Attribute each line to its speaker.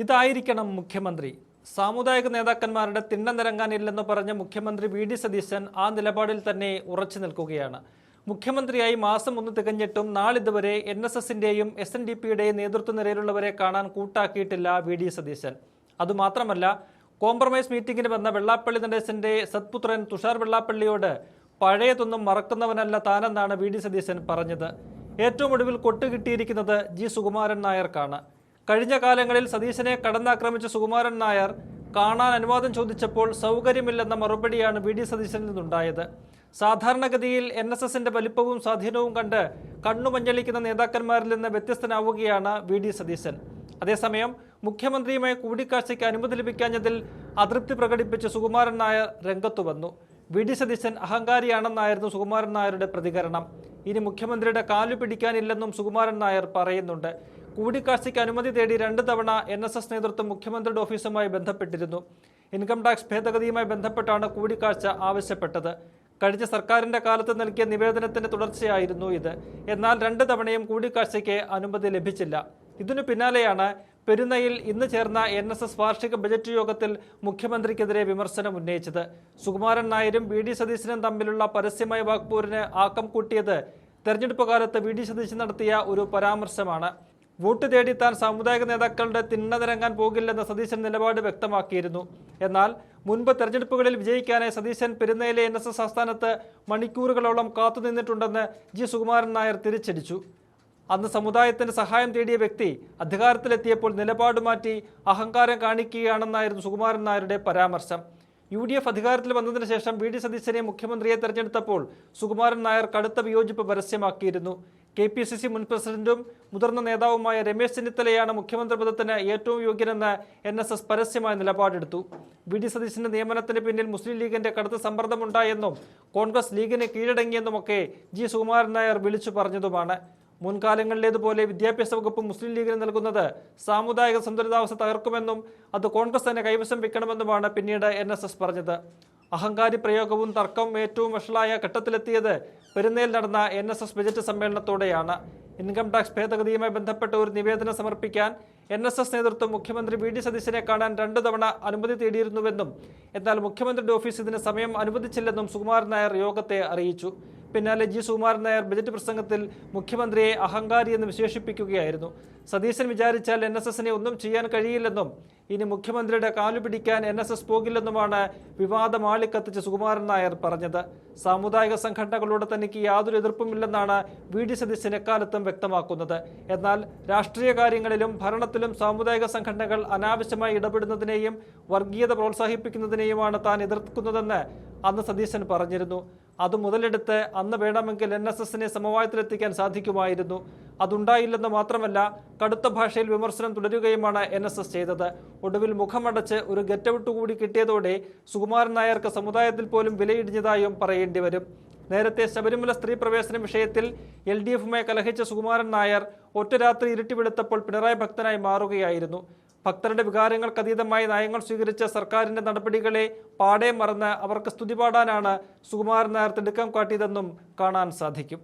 Speaker 1: ഇതായിരിക്കണം മുഖ്യമന്ത്രി. സാമുദായിക നേതാക്കന്മാരുടെ തിണ്ണനിറങ്ങാനില്ലെന്ന് പറഞ്ഞ മുഖ്യമന്ത്രി വി.ഡി. സതീശൻ ആ നിലപാടിൽ തന്നെ ഉറച്ചു നിൽക്കുകയാണ്. മുഖ്യമന്ത്രിയായി മാസം 1 തികഞ്ഞിട്ടും നാളിതുവരെ NSSന്റെയും SNDPയുടെയും നേതൃത്വ നിരയിലുള്ളവരെ കാണാൻ കൂട്ടാക്കിയിട്ടില്ല വി.ഡി. സതീശൻ. അതുമാത്രമല്ല, കോംപ്രമൈസ് മീറ്റിംഗിന് വന്ന വെള്ളാപ്പള്ളി നടേശന്റെ സത്പുത്രൻ തുഷാർ വെള്ളാപ്പള്ളിയോട് പഴയതൊന്നും മറക്കുന്നവനല്ല താനെന്നാണ് വി.ഡി. സതീശൻ പറഞ്ഞത്. ഏറ്റവും ഒടുവിൽ കൊട്ടുകിട്ടിയിരിക്കുന്നത് ജി സുകുമാരൻ നായർക്കാണ്. കഴിഞ്ഞ കാലങ്ങളിൽ സതീശനെ കടന്നാക്രമിച്ച സുകുമാരൻ നായർ കാണാൻ അനുവാദം ചോദിച്ചപ്പോൾ സൗകര്യമില്ലെന്ന മറുപടിയാണ് വി.ഡി. സതീശനിൽ നിന്നുണ്ടായത്. സാധാരണഗതിയിൽ NSSന്റെ വലിപ്പവും സ്വാധീനവും കണ്ട് കണ്ണുമഞ്ഞളിക്കുന്ന നേതാക്കന്മാരിൽ നിന്ന് വ്യത്യസ്തനാവുകയാണ് വി.ഡി. സതീശൻ. അതേസമയം മുഖ്യമന്ത്രിയുമായി കൂടിക്കാഴ്ചയ്ക്ക് അനുമതി ലഭിക്കാഞ്ഞതിൽ അതൃപ്തി പ്രകടിപ്പിച്ച് സുകുമാരൻ നായർ രംഗത്തു വന്നു. വി.ഡി. സതീശൻ അഹങ്കാരിയാണെന്നായിരുന്നു സുകുമാരൻ നായരുടെ പ്രതികരണം. ഇനി മുഖ്യമന്ത്രിയുടെ കാലു പിടിക്കാനില്ലെന്നും സുകുമാരൻ നായർ പറയുന്നുണ്ട്. കൂടിക്കാഴ്ചയ്ക്ക് അനുമതി തേടി 2 തവണ NSS നേതൃത്വം മുഖ്യമന്ത്രിയുടെ ഓഫീസുമായി ബന്ധപ്പെട്ടിരുന്നു. ഇൻകം ടാക്സ് ഭേദഗതിയുമായി ബന്ധപ്പെട്ടാണ് കൂടിക്കാഴ്ച ആവശ്യപ്പെട്ടത്. കഴിഞ്ഞ സർക്കാരിന്റെ കാലത്ത് നൽകിയ നിവേദനത്തിന്റെ തുടർച്ചയായിരുന്നു ഇത്. എന്നാൽ 2 തവണയും കൂടിക്കാഴ്ചയ്ക്ക് അനുമതി ലഭിച്ചില്ല. ഇതിനു പിന്നാലെയാണ് പെരുന്നയിൽ ഇന്ന് ചേർന്ന NSS വാർഷിക ബജറ്റ് യോഗത്തിൽ മുഖ്യമന്ത്രിക്കെതിരെ വിമർശനം ഉന്നയിച്ചത്. സുകുമാരൻ നായരും വി.ഡി. സതീശനും തമ്മിലുള്ള പരസ്യമായ വാക്പോരിന് ആക്കം കൂട്ടിയത് തെരഞ്ഞെടുപ്പ് കാലത്ത് വി.ഡി. സതീശൻ നടത്തിയ ഒരു പരാമർശമാണ്. വോട്ട് തേടി താൻ സാമുദായിക നേതാക്കളുടെ തിണ്ണനിറങ്ങാൻ പോകില്ലെന്ന സതീശൻ നിലപാട് വ്യക്തമാക്കിയിരുന്നു. എന്നാൽ മുൻപ് തെരഞ്ഞെടുപ്പുകളിൽ വിജയിക്കാനായി സതീശൻ പെരുന്നയിലെ NSS ആസ്ഥാനത്ത് മണിക്കൂറുകളോളം കാത്തുനിന്നിട്ടുണ്ടെന്ന് ജി സുകുമാരൻ നായർ തിരിച്ചടിച്ചു. അന്ന് സമുദായത്തിന് സഹായം തേടിയ വ്യക്തി അധികാരത്തിലെത്തിയപ്പോൾ നിലപാട് മാറ്റി അഹങ്കാരം കാണിക്കുകയാണെന്നായിരുന്നു സുകുമാരൻ നായരുടെ പരാമർശം. UDF അധികാരത്തിൽ വന്നതിന് ശേഷം വി.ഡി. സതീശനെ മുഖ്യമന്ത്രിയെ തെരഞ്ഞെടുത്തപ്പോൾ സുകുമാരൻ നായർ കടുത്ത വിയോജിപ്പ് പരസ്യമാക്കിയിരുന്നു. KPCC മുൻ പ്രസിഡന്റും മുതിർന്ന നേതാവുമായ രമേശ് ചെന്നിത്തലയാണ് മുഖ്യമന്ത്രി പദത്തിന് ഏറ്റവും യോഗ്യനെന്ന് NSS പരസ്യമായ നിലപാടെടുത്തു. വി.ഡി. സതീശന്റെ നിയമനത്തിന് പിന്നിൽ മുസ്ലിം ലീഗിന്റെ കടുത്ത സമ്മർദ്ദമുണ്ടായെന്നും കോൺഗ്രസ് ലീഗിന് കീഴടങ്ങിയെന്നുമൊക്കെ ജി സുകുമാരൻ നായർ വിളിച്ചു പറഞ്ഞതുമാണ്. മുൻകാലങ്ങളിലേതുപോലെ വിദ്യാഭ്യാസ വകുപ്പ് മുസ്ലിം ലീഗിന് നൽകുന്നത് സാമുദായിക സന്തുലിതാവസ്ഥ തകർക്കുമെന്നും അത് കോൺഗ്രസ് തന്നെ കൈവശം വെക്കണമെന്നുമാണ് പിന്നീട് NSS പറഞ്ഞത്. അഹങ്കാരി പ്രയോഗവും തർക്കവും ഏറ്റവും വഷളായ ഘട്ടത്തിലെത്തിയത് പെരുന്നയിൽ നടന്ന NSS ബജറ്റ് സമ്മേളനത്തോടെയാണ്. ഇൻകം ടാക്സ് ഭേദഗതിയുമായി ബന്ധപ്പെട്ട ഒരു നിവേദനം സമർപ്പിക്കാൻ NSS നേതൃത്വം മുഖ്യമന്ത്രി വി.ഡി. സതീശനെ കാണാൻ 2 തവണ അനുമതി തേടിയിരുന്നുവെന്നും എന്നാൽ മുഖ്യമന്ത്രിയുടെ ഓഫീസ് ഇതിന് സമയം അനുവദിച്ചില്ലെന്നും സുകുമാരൻ നായർ യോഗത്തെ അറിയിച്ചു. പിന്നാലെ ജി സുകുമാരൻ നായർ ബജറ്റ് പ്രസംഗത്തിൽ മുഖ്യമന്ത്രിയെ അഹങ്കാരി എന്ന് വിശേഷിപ്പിക്കുകയായിരുന്നു. സതീശൻ വിചാരിച്ചാൽ NSSനെ ഒന്നും ചെയ്യാൻ കഴിയില്ലെന്നും ഇനി മുഖ്യമന്ത്രിയുടെ കാലു പിടിക്കാൻ NSS പോകില്ലെന്നുമാണ് വിവാദം ആളിക്കത്തിച്ച് സുകുമാരൻ നായർ പറഞ്ഞത്. സാമുദായിക സംഘടനകളോട് തനിക്ക് യാതൊരു എതിർപ്പുമില്ലെന്നാണ് വി.ഡി. സതീശൻ എക്കാലത്തും വ്യക്തമാക്കുന്നത്. എന്നാൽ രാഷ്ട്രീയ കാര്യങ്ങളിലും ഭരണത്തിലും സാമുദായിക സംഘടനകൾ അനാവശ്യമായി ഇടപെടുന്നതിനെയും വർഗീയത പ്രോത്സാഹിപ്പിക്കുന്നതിനെയുമാണ് താൻ എതിർക്കുന്നതെന്ന് അന്ന് സതീശൻ പറഞ്ഞിരുന്നു. അത് മുതലെടുത്ത് അന്ന് വേണമെങ്കിൽ NSSനെ സമവായത്തിലെത്തിക്കാൻ സാധിക്കുമായിരുന്നു. അതുണ്ടായില്ലെന്ന് മാത്രമല്ല, കടുത്ത ഭാഷയിൽ വിമർശനം തുടരുകയുമാണ് NSS ചെയ്തത്. ഒടുവിൽ മുഖമടച്ച് ഒരു ഗെറ്റൗട്ട് കൂടി കിട്ടിയതോടെ സുകുമാരൻ നായർക്ക് സമുദായത്തിൽ പോലും വിലയിടിഞ്ഞതായും പറയേണ്ടി വരും. നേരത്തെ ശബരിമല സ്ത്രീ പ്രവേശന വിഷയത്തിൽ LDFുമായി കലഹിച്ച സുകുമാരൻ നായർ ഒറ്റ രാത്രി ഇരുട്ടി വെളുത്തപ്പോൾ പിണറായി ഭക്തനായി മാറുകയായിരുന്നു. ഭക്തരുടെ വികാരങ്ങൾക്കതീതമായി നയങ്ങൾ സ്വീകരിച്ച സർക്കാരിന്റെ നടപടികളെ പാടെ മറന്ന് അവർക്ക് സ്തുതി പാടാനാണ് സുകുമാരൻ നായർ തിടുക്കം കാട്ടിയതെന്നും കാണാൻ സാധിക്കും.